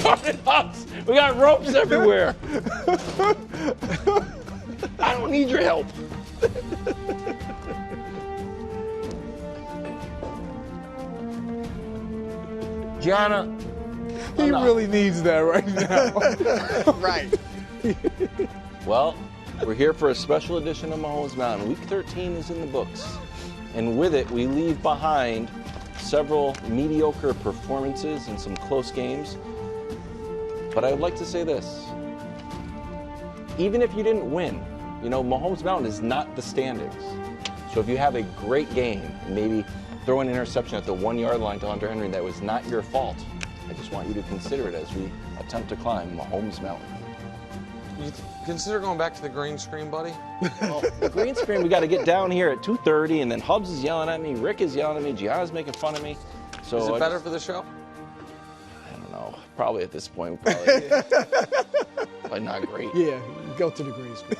running us. We got ropes everywhere. I don't need your help. Gianna. He really needs that right now. Right. Well, we're here for a special edition of Mahomes Mountain. Week 13 is in the books. And with it, we leave behind several mediocre performances and some close games. But I would like to say this. Even if you didn't win, you know, Mahomes Mountain is not the standings. So if you have a great game, maybe throw an interception at the 1 yard line to Hunter Henry, that was not your fault. I just want you to consider it as we attempt to climb Mahomes Mountain. You consider going back to the green screen, buddy? Well, the green screen, we got to get down here at 2:30, and then Hubs is yelling at me, Rick is yelling at me, Gianna's making fun of me. So Is it better for the show? I don't know. Probably at this point, probably not great. Yeah, go to the green screen.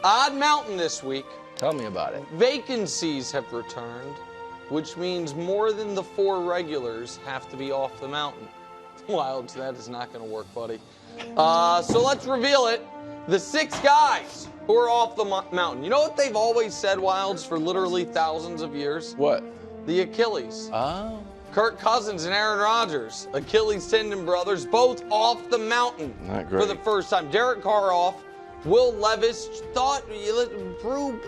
Odd Mountain this week. Tell me about it. Vacancies have returned, which means more than the 4 regulars have to be off the mountain. Wildes, that is not going to work, buddy. So let's reveal it. The 6 guys who are off the mountain. You know what they've always said, Wildes, for literally thousands of years? What? The Achilles. Oh. Kirk Cousins and Aaron Rodgers, Achilles tendon brothers, both off the mountain Not great. for the first time. Derek Carr off. Will Levis thought, Brew,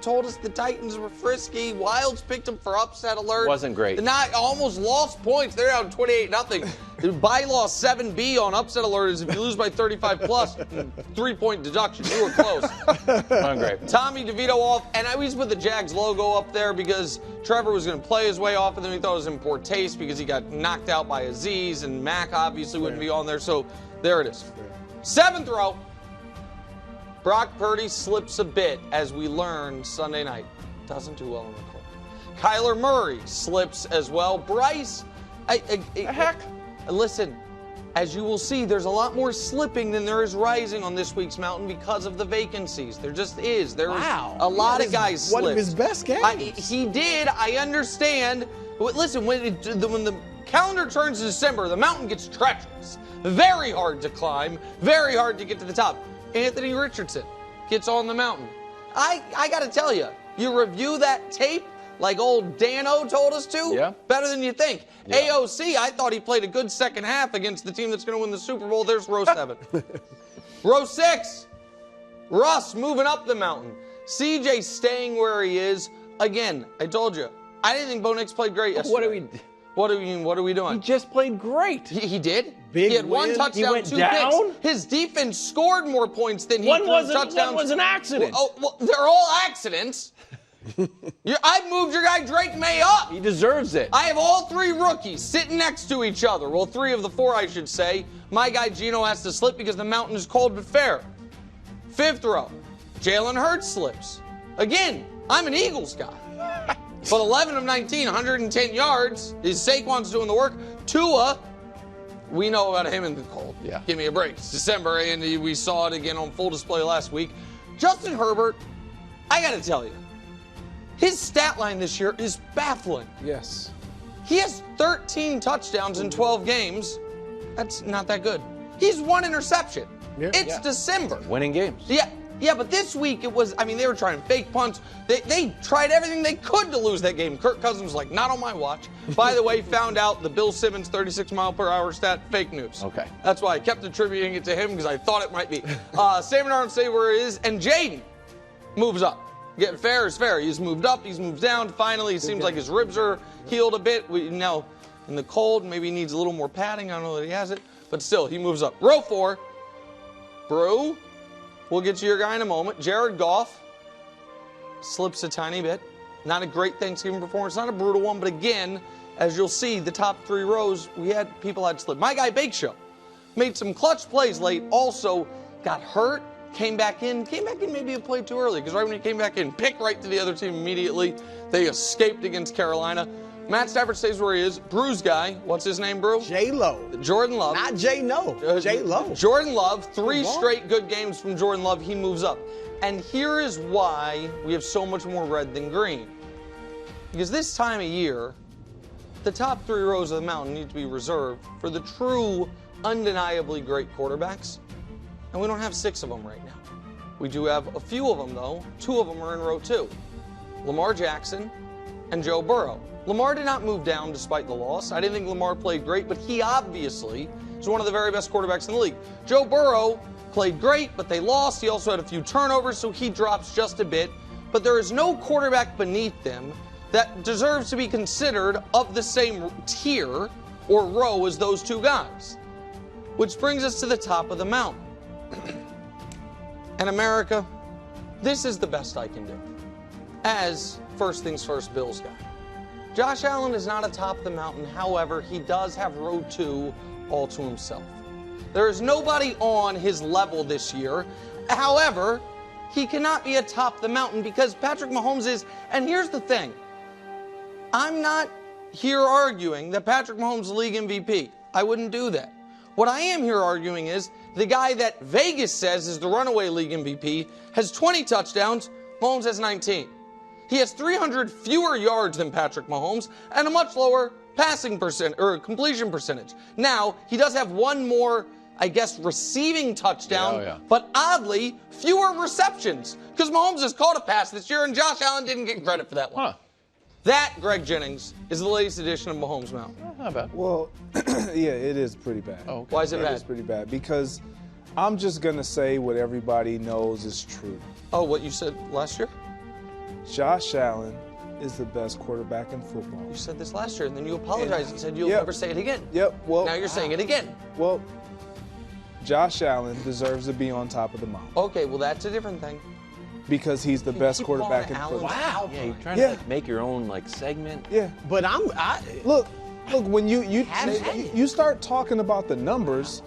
told us the Titans were frisky. Wildes picked them for upset alert. Wasn't great. Not almost lost points. They're down 28-0. Bylaw 7B on upset alert is if you lose by 35 plus, 3-point deduction. You were close. Not great. Tommy DeVito off, and I always put the Jags logo up there because Trevor was going to play his way off, and then he thought it was in poor taste because he got knocked out by Aziz, and Mac obviously wouldn't be on there. So there it is. 7th row. Brock Purdy slips a bit, as we learned Sunday night. Doesn't do well in the court. Kyler Murray slips as well. Bryce, heck? Listen, as you will see, there's a lot more slipping than there is rising on this week's mountain because of the vacancies. There just is. There was a lot of guys slipped. One of his best games. He did. I understand. But listen, when the calendar turns to December, the mountain gets treacherous. Very hard to climb. Very hard to get to the top. Anthony Richardson gets on the mountain. I got to tell you, you review that tape like old Dano told us to, yeah. Better than you think. Yeah. AOC, I thought he played a good second half against the team that's going to win the Super Bowl. There's row 7. Row 6, Russ moving up the mountain. CJ staying where he is. Again, I told you, I didn't think Bo Nix played great yesterday. What are we doing? He just played great. He did. Big he had win. 1 touchdown, He went 2 down? picks. His defense scored more points than he One threw was touchdowns. an accident. Well, they're all accidents. I moved your guy Drake May up. He deserves it. I have all 3 rookies sitting next to each other. Well, 3 of the 4, I should say. My guy Gino has to slip because the mountain is cold but fair. 5th row, Jalen Hurts slips. Again, I'm an Eagles guy. But 11 of 19, 110 yards. Saquon's doing the work. Tua, we know about him in the cold. Yeah. Give me a break. It's December, and we saw it again on full display last week. Justin Herbert, I got to tell you, his stat line this year is baffling. Yes. He has 13 touchdowns in 12 games. That's not that good. He's 1 interception. Yeah. It's December. Winning games. Yeah, but this week it was, they were trying fake punts. They tried everything they could to lose that game. Kirk Cousins was like, not on my watch. By the way, found out the Bill Simmons 36-mile-per-hour stat, fake news. Okay. That's why I kept attributing it to him because I thought it might be. Sam Darnold stay where it is, and Jaden moves up. Get fair is fair. He's moved up, he's moved down. Finally, it seems like his ribs are healed a bit. Now, in the cold, maybe he needs a little more padding. I don't know that he has it, but still, he moves up. Row 4, Brew. We'll get to your guy in a moment. Jared Goff slips a tiny bit. Not a great Thanksgiving performance, not a brutal one, but again, as you'll see, the top 3 rows, people had slipped. My guy, Bake Show, made some clutch plays late, also got hurt, came back in maybe a play too early, because right when he came back in, picked right to the other team immediately. They escaped against Carolina. Matt Stafford stays where he is. Brew's guy, what's his name, Brew? J-Lo. Jordan Love. Not J-No. J-Lo. Jordan Love, 3 straight good games from Jordan Love. He moves up. And here is why we have so much more red than green. Because this time of year, the top 3 rows of the mountain need to be reserved for the true, undeniably great quarterbacks. And we don't have 6 of them right now. We do have a few of them, though. 2 of them are in row 2. Lamar Jackson and Joe Burrow. Lamar did not move down despite the loss. I didn't think Lamar played great, but he obviously is one of the very best quarterbacks in the league. Joe Burrow played great, but they lost. He also had a few turnovers, so he drops just a bit. But there is no quarterback beneath them that deserves to be considered of the same tier or row as those 2 guys. Which brings us to the top of the mountain. And America, this is the best I can do. As first things first Bills guy. Josh Allen is not atop the mountain. However, he does have row 2 all to himself. There is nobody on his level this year. However, he cannot be atop the mountain because Patrick Mahomes is, and here's the thing. I'm not here arguing that Patrick Mahomes is the league MVP. I wouldn't do that. What I am here arguing is the guy that Vegas says is the runaway league MVP has 20 touchdowns, Mahomes has 19. He has 300 fewer yards than Patrick Mahomes and a much lower passing percent or completion percentage. Now, he does have one more, I guess, receiving touchdown, but oddly, fewer receptions because Mahomes has caught a pass this year and Josh Allen didn't get credit for that one. That, Greg Jennings, is the latest edition of Mahomes Mountain. Not bad. Well, yeah, it is pretty bad. Oh, okay. Why is it bad? It's pretty bad because I'm just going to say what everybody knows is true. Oh, what you said last year? Josh Allen is the best quarterback in football. You said this last year, and then you apologized and said you'll never say it again. Well, now you're saying it again. Well, Josh Allen deserves to be on top of the mountain. Okay, well, that's a different thing. Because he's the best quarterback in football. Wow. Yeah, you're trying to like, make your own like segment. Yeah. But look, when you start talking about the numbers,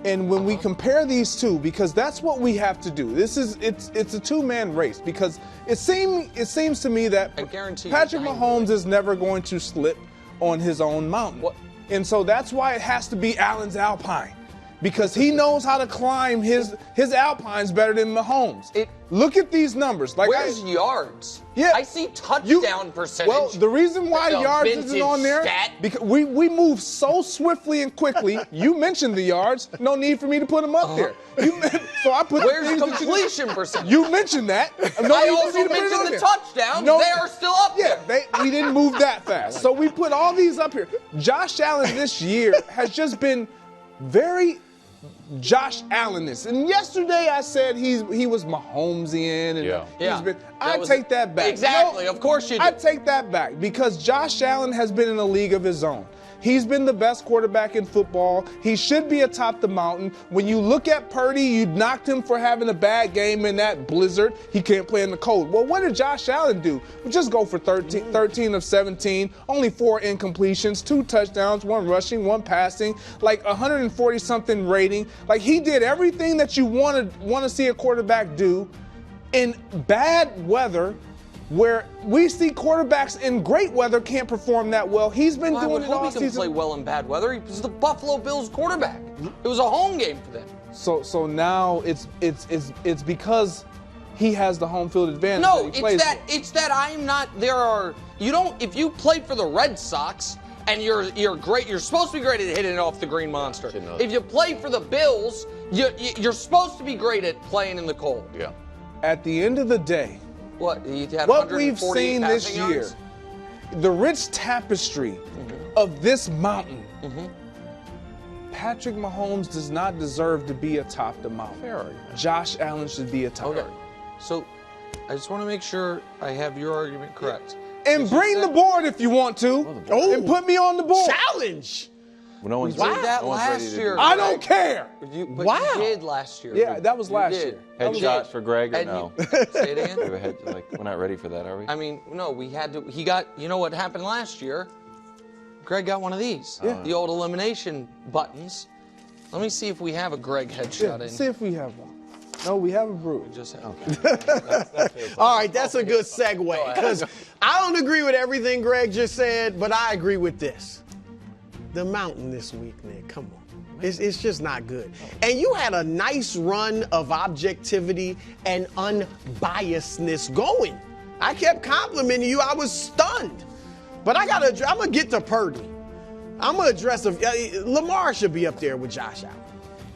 and when we compare these two, because that's what we have to do. It's a 2-man race because it seems to me that Patrick Mahomes is never going to slip on his own mountain. And so that's why it has to be Allen's Alpine. Because he knows how to climb his Alpines better than Mahomes. Look at these numbers. Where's yards? Yeah. I see touchdown percentage. Well, the reason why yards isn't on there, because we move so swiftly and quickly. You mentioned the yards. No need for me to put them up there. So I put. Where's completion percentage? You mentioned that. No I also mentioned the touchdowns. No, they are still up there. We didn't move that fast. So we put all these up here. Josh Allen this year has just been very Josh Allen-ness. And yesterday I said he was Mahomesian. And I take that back. Exactly. Of course you do. I take that back because Josh Allen has been in a league of his own. He's been the best quarterback in football. He should be atop the mountain. When you look at Purdy, you knocked him for having a bad game in that blizzard. He can't play in the cold. Well, what did Josh Allen do? Just go for 13 of 17, only 4 incompletions, 2 touchdowns, 1 rushing, 1 passing, like 140-something rating. Like he did everything that you want to see a quarterback do in bad weather, where we see quarterbacks in great weather can't perform that well. He's been doing it all season. He can play well in bad weather. He was the Buffalo Bills quarterback. It was a home game for them. So now it's because he has the home field advantage. No, it's that I'm not. If you played for the Red Sox and you're great, you're supposed to be great at hitting it off the green monster. If you play for the Bills, you're supposed to be great at playing in the cold. Yeah. At the end of the day, what we've seen this year, the rich tapestry of this mountain, Patrick Mahomes does not deserve to be atop the mountain. Josh Allen should be atop. Okay. So I just want to make sure I have your argument correct. And bring the board if you want to. And put me on the board. Challenge. Well, no one's did that last year. I don't care. But you did last year. Yeah, that was last year. Headshot for Greg or no? Say it again. We're not ready for that, are we? I mean, no, we had to. He got. You know what happened last year? Greg got one of these. The old elimination buttons. Let me see if we have a Greg headshot in. See if we have one. No, we have a brew. Just All right, that's a good segue because I don't agree with everything Greg just said, but I agree with this. The mountain this week, man, come on. It's just not good. And you had a nice run of objectivity and unbiasedness going. I kept complimenting you. I was stunned. But I'm going to get to Purdy. I'm going to address Lamar should be up there with Josh Allen.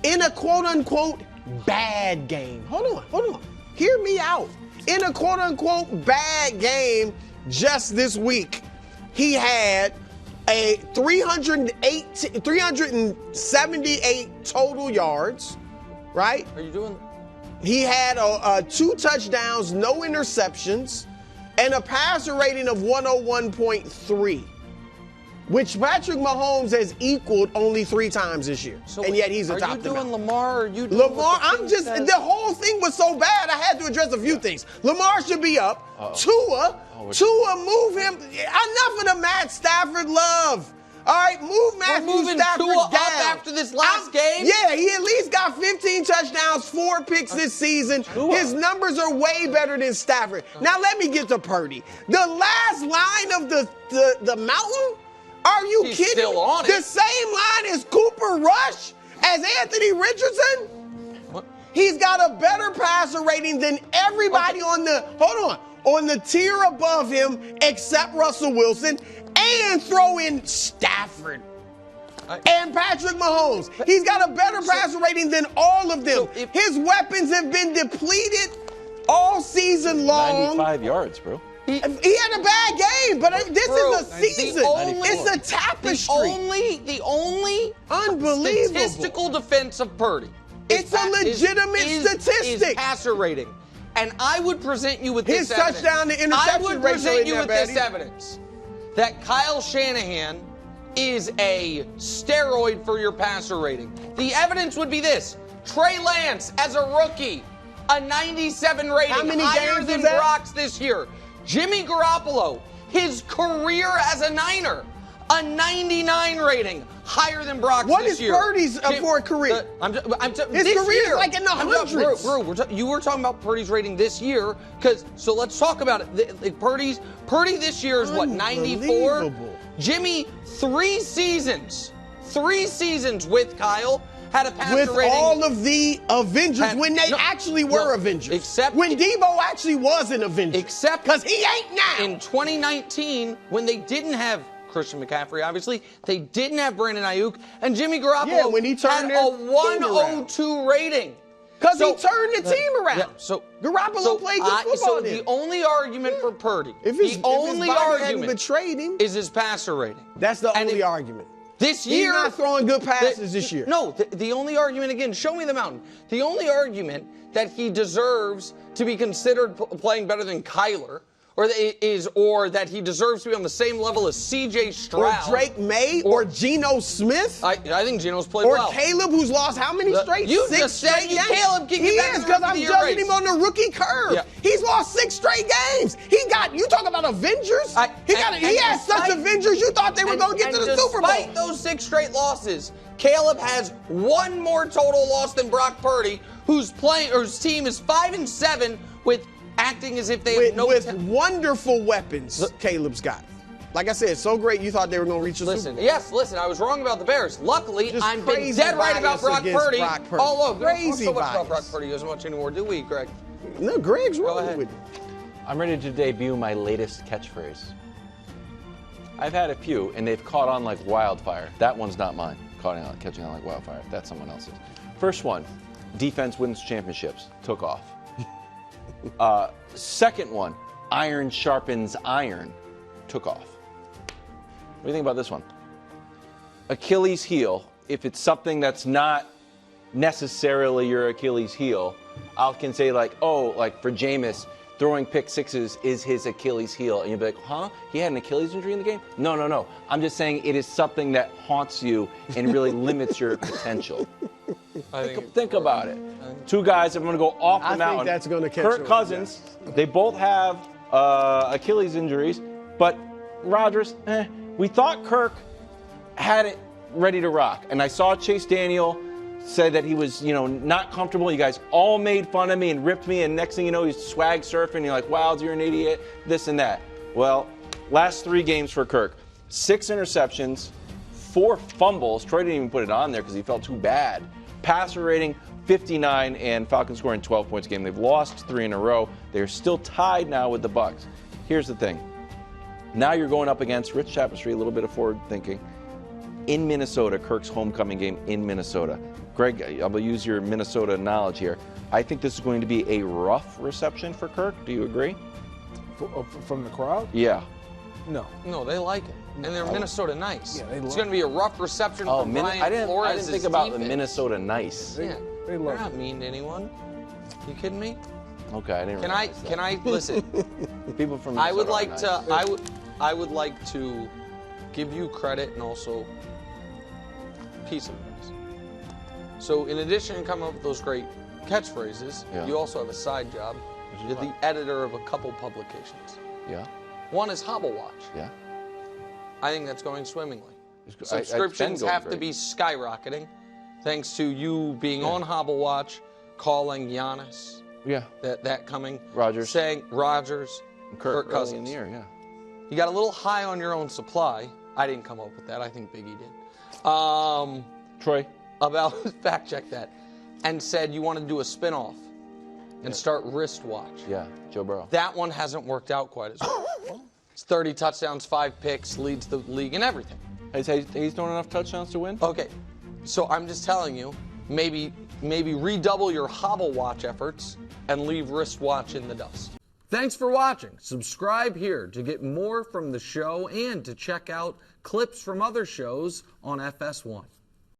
In a quote-unquote bad game. Hold on. Hear me out. In a quote-unquote bad game just this week, he had a 378 total yards, right? Are you doing? He had 2 touchdowns, no interceptions, and a passer rating of 101.3, which Patrick Mahomes has equaled only 3 times this year. And yet he's atop the mountain. Are you doing Lamar? Or are you doing Lamar, the whole thing was so bad, I had to address a few things. Lamar should be up. Tua, move him. Enough of the Matt Stafford love. All right, move Matthew Stafford Tua down. up after this last game? Yeah, he at least got 15 touchdowns, 4 picks this season. His numbers are way better than Stafford. Now let me get to Purdy. The last line of the mountain? Are you He's kidding? Still on it. The same line as Cooper Rush, as Anthony Richardson? What? He's got a better passer rating than everybody on the tier above him except Russell Wilson, and throw in Stafford and Patrick Mahomes. He's got a better passer rating than all of them. His weapons have been depleted all season long. 95 yards, bro. He had a bad game, but this is a season. It's a tapestry. The only Unbelievable. statistical defense of Purdy. It's a legitimate statistic. Is passer rating. And I would present you with His this evidence. touchdown to interception ratio present ain't you that with bad this either. evidence that Kyle Shanahan is a steroid for your passer rating. The evidence would be this. Trey Lance, as a rookie, a 97 rating, How many higher games than is that? Brock's this year. Jimmy Garoppolo, his career as a Niner, a 99 rating, higher than Brock's What this is year. Purdy's for a career? His career is like in the hundreds. Bro, you were talking about Purdy's rating this year, so let's talk about it. Purdy this year is what, 94? Unbelievable. Jimmy, 3 seasons with Kyle, had a passer With rating. all of the Avengers, when they actually were Avengers. Except when Debo actually was an Avenger. Except because he ain't now. In 2019, when they didn't have Christian McCaffrey, obviously, they didn't have Brandon Ayuk, and Jimmy Garoppolo when he turned had a 102 rating. Because he turned the team around. Yeah, so Garoppolo played good football So then. the only argument for Purdy, if his body hadn't betrayed him, is his passer rating. That's the only argument. This year, he's not throwing good passes this year. No, the only argument, again, show me the mountain. The only argument that he deserves to be considered playing better than Kyler, or that he deserves to be on the same level as C.J. Stroud, or Drake May, or Geno Smith. I think Geno's played well. Or Caleb, who's lost how many straight? You 6 just said straight games. Caleb can he get back is, to because the I'm year judging race. him on the rookie curve. Yeah. He's lost 6 straight games. You talk about Avengers. He had such Avengers. You thought they were going to get to the Super Bowl. Despite those 6 straight losses, Caleb has 1 more total loss than Brock Purdy, whose team is 5-7 with acting as if they have no with wonderful weapons. Caleb's got. Like I said, so great you thought they were going to reach the Super Bowl. Listen, I was wrong about the Bears. Luckily, I'm been dead right about Brock Purdy. Oh, look, crazy we don't talk so much bias. about Brock Purdy as much anymore, do we, Greg? No, Greg's wrong with it. I'm ready to debut my latest catchphrase. I've had a few, and they've caught on like wildfire. That one's not mine, catching on like wildfire. That's someone else's. First one, defense wins championships. Took off. Second one, iron sharpens iron. Took off. What do you think about this one? Achilles heel, if it's something that's not necessarily your Achilles heel, I can say like for Jameis, throwing pick sixes is his Achilles heel. And you'll be like, huh? He had an Achilles injury in the game? No. I'm just saying it is something that haunts you and really limits your potential. Think about it. 2 guys, I'm going to go off the mountain. I think that's going to catch Kirk on, Cousins, they both have Achilles injuries, but Rodgers, we thought Kirk had it ready to rock. And I saw Chase Daniel said that he was, not comfortable. You guys all made fun of me and ripped me, and next thing you know, he's swag surfing. You're like, Wildes, you're an idiot, this and that. Well, last 3 games for Kirk, 6 interceptions, 4 fumbles. Troy didn't even put it on there because he felt too bad. Passer rating, 59, and Falcons scoring 12 points a game. They've lost 3 in a row. They're still tied now with the Bucs. Here's the thing. Now you're going up against Rich Tapestry, a little bit of forward thinking. in Minnesota, Kirk's homecoming game in Minnesota. Greg, I'm going to use your Minnesota knowledge here. I think this is going to be a rough reception for Kirk. Do you agree? From the crowd? Yeah. No. No, they like it. And they're Minnesota nice. Yeah, it's going to be a rough reception for Brian I didn't Flores' think about defense. the Minnesota nice. Yeah. They love They're not mean to anyone. You kidding me? Okay, I didn't realize that. Can I listen? People from Minnesota I would are like nice. to I would like to give you credit and also piece of advice. So in addition to coming up with those great catchphrases, Yeah. you also have a side job. You're the editor of a couple publications. Yeah. One is Hobble Watch. Yeah. I think that's going swimmingly. It's been Subscriptions going have to great. be skyrocketing thanks to you being on Hobble Watch, calling Giannis, Yeah. that coming, Rodgers. saying Rodgers, Kirk early Cousins. in the year, yeah. You got a little high on your own supply. I didn't come up with that. I think Biggie did. Troy. About fact check that, and said you want to do a spinoff and start wristwatch. Yeah. Joe Burrow. That one hasn't worked out quite as well. It's 30 touchdowns, 5 picks, leads the league in everything. He's thrown enough touchdowns to win? Okay, so I'm just telling you, maybe redouble your Hobble Watch efforts and leave wristwatch in the dust. Thanks for watching. Subscribe here to get more from the show and to check out clips from other shows on FS1.